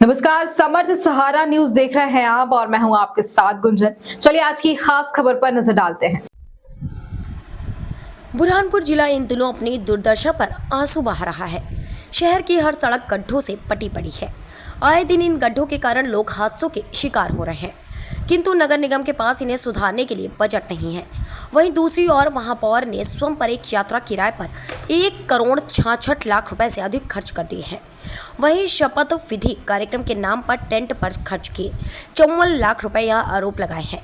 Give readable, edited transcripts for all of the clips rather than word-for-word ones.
नमस्कार, समर्थ सहारा न्यूज देख रहे हैं आप और मैं हूं आपके साथ गुंजन। चलिए आज की खास खबर पर नजर डालते हैं। बुरहानपुर जिला इन दिनों अपनी दुर्दशा पर आंसू बहा रहा है। शहर की हर सड़क गड्ढों से पटी पड़ी है। आए दिन इन गड्ढों के कारण लोग हादसों के शिकार हो रहे हैं, किंतु नगर निगम के पास इन्हें सुधारने के लिए बजट नहीं है। वहीं दूसरी ओर महापौर ने स्वयं पर एक यात्रा किराए पर 1,66,00,000 रुपए से अधिक खर्च कर दिए हैं। वहीं शपथ विधि कार्यक्रम के नाम पर टेंट पर खर्च किए 54 लाख रुपए या आरोप लगाए हैं।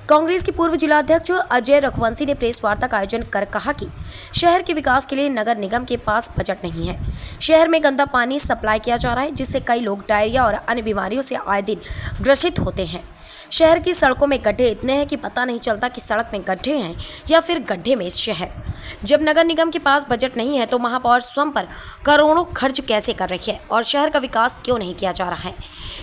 कांग्रेस के पूर्व जिलाध्यक्ष अजय रघुवंशी ने प्रेस वार्ता का आयोजन कर कहा कि शहर के विकास के लिए नगर निगम के पास बजट नहीं है। शहर में गंदा पानी सप्लाई किया जा रहा है, जिससे कई लोग डायरिया और अन्य बीमारियों से आए दिन ग्रसित होते हैं। शहर की सड़कों में गड्ढे इतने हैं कि पता नहीं चलता कि सड़क में गड्ढे हैं या फिर गड्ढे में शहर। जब नगर निगम के पास बजट नहीं है तो महापौर स्वयं पर करोड़ों खर्च कैसे कर रही है और शहर का विकास क्यों नहीं किया जा रहा है।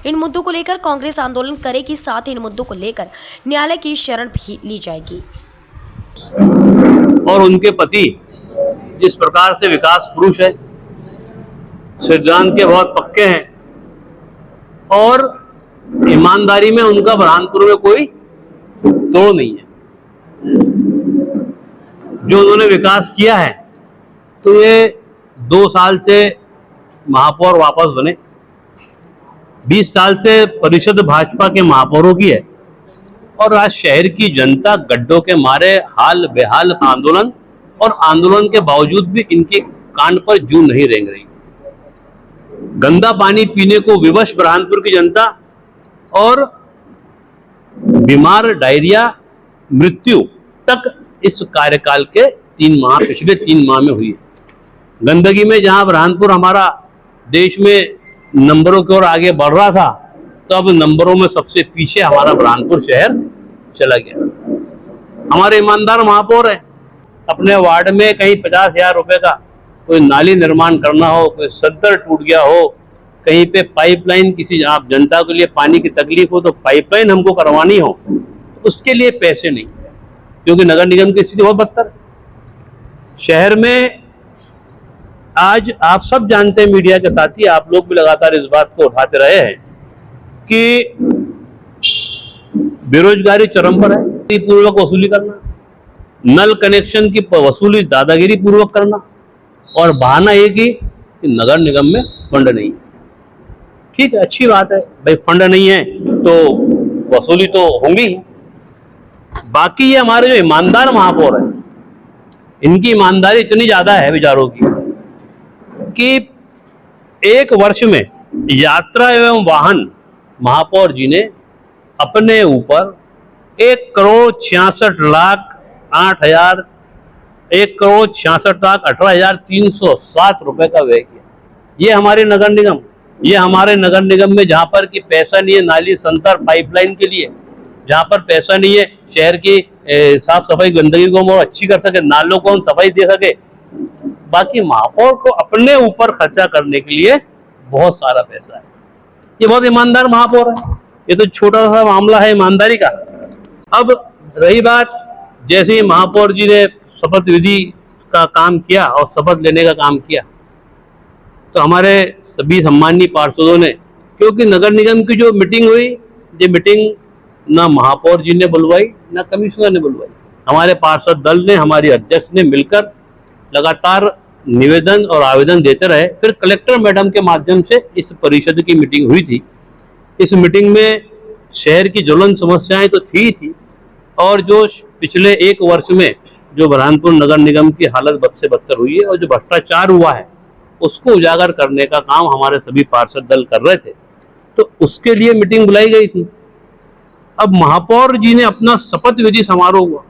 इन मुद्दों को लेकर कांग्रेस आंदोलन करेगी, साथ ही इन मुद्दों को लेकर न्यायालय की शरण भी ली जाएगी। और उनके पति जिस प्रकार से विकास पुरुष है, सिद्धांत के बहुत पक्के हैं और ईमानदारी में उनका बुरहानपुर में कोई तोड़ नहीं है। जो उन्होंने विकास किया है, तो ये 2 साल से महापौर वापस बने, 20 साल से परिषद भाजपा के महापौरों की है और आज शहर की जनता गड्ढों के मारे हाल बेहाल आंदोलन और आंदोलन के बावजूद भी इनके कान पर जूं नहीं रेंग रही। गंदा पानी पीने को विवश बुरहानपुर की जनता और बीमार डायरिया मृत्यु तक इस कार्यकाल के पिछले 3 माह में हुई है। गंदगी में जहां बुरहानपुर हमारा देश में नंबरों की ओर आगे बढ़ रहा था, तो अब नंबरों में सबसे पीछे हमारा बुरहानपुर शहर चला गया। हमारे ईमानदार महापौर है, अपने वार्ड में कहीं 50,000 रुपए का कोई नाली निर्माण करना हो, कोई सद्दर टूट गया हो, कहीं पे पाइपलाइन किसी आप जनता के लिए पानी की तकलीफ हो तो पाइपलाइन हमको करवानी हो, उसके लिए पैसे नहीं, क्योंकि नगर निगम की स्थिति बहुत बदतर है। शहर में आज आप सब जानते हैं, मीडिया के साथी आप लोग भी लगातार इस बात को उठाते रहे हैं कि बेरोजगारी चरम पर है, पूर्वक वसूली करना, नल कनेक्शन की वसूली दादागिरी पूर्वक करना और बहाना एक ही कि नगर निगम में फंड नहीं है। ठीक है, अच्छी बात है भाई, फंड नहीं है तो वसूली तो होंगी। बाकी ये हमारे जो ईमानदार महापौर है, इनकी ईमानदारी इतनी ज्यादा है बेचारों की कि एक वर्ष में यात्रा एवं वाहन महापौर जी ने अपने ऊपर 1,66,18,307 रुपए का व्यय किया। ये हमारे नगर निगम में जहां पर कि पैसा नहीं है नाली संतर पाइपलाइन के लिए, जहां पर पैसा नहीं है शहर की साफ सफाई गंदगी को हम और अच्छी कर सके, नालों को हम सफाई दे सके, बाकी महापौर को अपने ऊपर खर्चा करने के लिए बहुत सारा पैसा है। ये बहुत ईमानदार महापौर है। ये तो छोटा सा मामला है ईमानदारी का। अब रही बात, जैसे ही महापौर जी ने शपथ विधि का काम किया और शपथ लेने का काम किया, तो हमारे सभी सम्माननीय पार्षदों ने, क्योंकि नगर निगम की जो मीटिंग हुई, ये मीटिंग ना महापौर जी ने बुलवाई ना कमिश्नर ने बुलवाई, हमारे पार्षद दल ने, हमारी अध्यक्ष ने मिलकर लगातार निवेदन और आवेदन देते रहे। फिर कलेक्टर मैडम के माध्यम से इस परिषद की मीटिंग हुई थी। इस मीटिंग में शहर की ज्वलंत समस्याएं तो थी और जो पिछले 1 वर्ष में जो बुरहानपुर नगर निगम की हालत बद से बदतर हुई है और जो भ्रष्टाचार हुआ है, उसको उजागर करने का काम हमारे सभी पार्षद दल कर रहे थे, तो उसके लिए मीटिंग बुलाई गई थी। अब महापौर जी ने अपना शपथ विधि समारोह हुआ,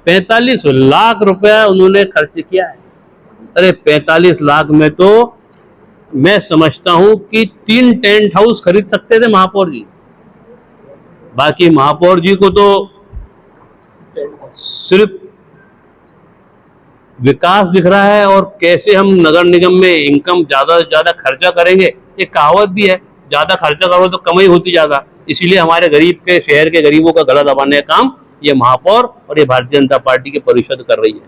45 लाख रुपया उन्होंने खर्च किया है। अरे 45 लाख में तो मैं समझता हूं कि 3 टेंट हाउस खरीद सकते थे महापौर जी। बाकी महापौर जी को तो सिर्फ विकास दिख रहा है और कैसे हम नगर निगम में इनकम ज्यादा से ज्यादा खर्चा करेंगे। एक कहावत भी है, ज्यादा खर्चा करो तो कमाई होती ज्यादा। इसीलिए हमारे गरीब के शहर के गरीबों का गला दबाने का काम ये महापौर और ये भारतीय जनता पार्टी की परिषद कर रही है।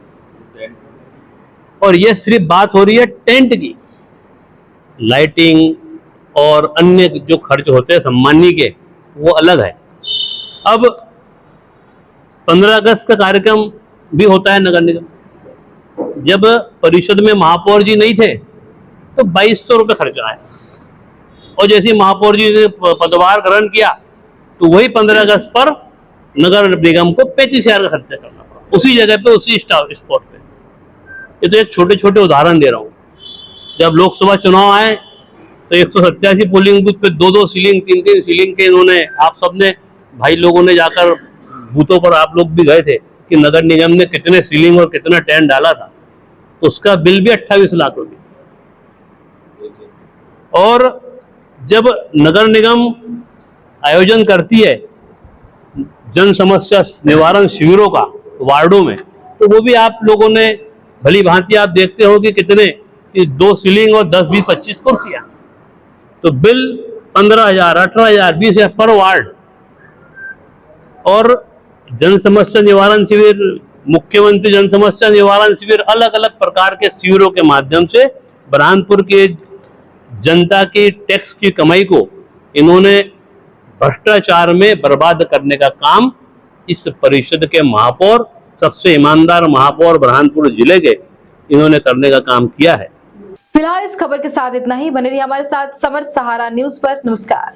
और ये सिर्फ बात हो रही है टेंट की, लाइटिंग, और अन्य जो खर्च होते हैं सम्मानी के, वो अलग है। अब 15 अगस्त का कार्यक्रम भी होता है नगर निगम। जब परिषद में महापौर जी नहीं थे तो 2200 रुपये खर्चा आया, और जैसे महापौर जी ने पदभार ग्रहण किया तो वही 15 अगस्त पर नगर निगम को 35,000 का खर्चा करना पड़ा, उसी जगह पे, उसी स्पॉट पे। ये तो एक छोटे छोटे उदाहरण दे रहा हूँ। जब लोकसभा चुनाव आए तो 187 पोलिंग बूथ पे 2-2 सीलिंग, 3-3 सीलिंग के इन्होंने, आप सबने भाई लोगों ने जाकर बूथों पर, आप लोग भी गए थे कि नगर निगम ने कितने सीलिंग और कितना टेंट डाला था, तो उसका बिल भी 28 लाख रुपये। और जब नगर निगम आयोजन करती है जन समस्या निवारण शिविरों का वार्डों में, तो वो भी आप लोगों ने भली भांति आप देखते हो कि कितने, कि 2 सीलिंग और 10, 20, 25 कुर्सियां, तो बिल 15,000, 18,000, 20,000 पर वार्ड। और जन समस्या निवारण शिविर, मुख्यमंत्री जन समस्या निवारण शिविर, अलग अलग प्रकार के शिविरों के माध्यम से बुरहानपुर के जनता की टैक्स की कमाई को इन्होंने भ्रष्टाचार में बर्बाद करने का काम इस परिषद के महापौर, सबसे ईमानदार महापौर बुरहानपुर जिले के, इन्होंने करने का काम किया है। फिलहाल इस खबर के साथ इतना ही। बने रहिए हमारे साथ समर्थ सहारा न्यूज पर। नमस्कार।